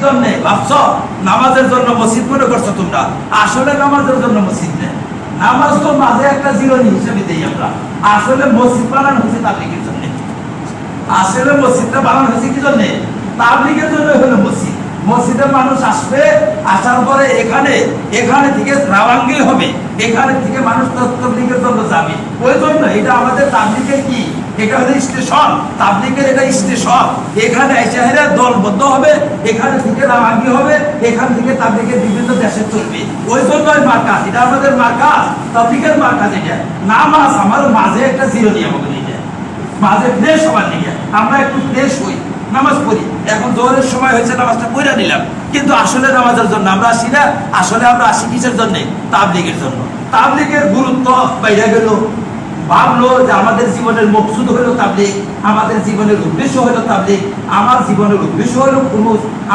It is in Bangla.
জন্য ভাবছো? নামাজের জন্য মসজিদ মনে করছো তোমরা, আসলে নামাজের জন্য মসজিদ নেই। নামাজ তো মাঝে একটা জীবনী হিসেবে দিই আমরা। আসলে মসজিদ বানানো হচ্ছে তাবলীগের জন্য। আসলে মসজিদটা বানানো হচ্ছে কি জন্য? তাবলীগের জন্য হলো মসজিদ। মসজিদে মানুষ আসবে, আসার পরে এখানে থেকে রাওয়াঙ্গিল হবে, এখানে থেকে মানুষ তাবলীগের জন্য যাবে। ওই জন্য এটা আমাদের তাবলীগের কি, এটা হলো স্টেশন, তাবলীগের এটা স্টেশন। এখানে এসে দলবদ্ধ হবে, এখানে থেকে রাওয়াঙ্গি হবে, এখান থেকে তাবলীগের বিভিন্ন দেশে চলবে। ওই জন্য মার্কাজ, এটা আমাদের মার্কাজ, তাবলীগের মার্কাজ। এটা নামাজ আমার মাঝে একটা জিরোনি, আমাকে নিয়ে মাঝে ফ্রেশ হবার নিয়ে আমরা একটু ফ্রেশ হই, নামাজ পড়ি। এখন জোহরের সময় হয়েছে, নামাজটা পড়ে নিলাম, কিন্তু আসলে নামাজের জন্য আমরা আসি না। আসলে আমরা আসি কিসের জন্য? তাবলীগের জন্য। তাবলীগের গুরুত্ব বাইরে গেল, ভাবলো যে আমাদের জীবনের মকসুদ হলো তাবলীগ, আমাদের জীবনের উদ্দেশ্য হলো তাবলীগ, আমার জীবনের উদ্দেশ্য হলো খুনুজ।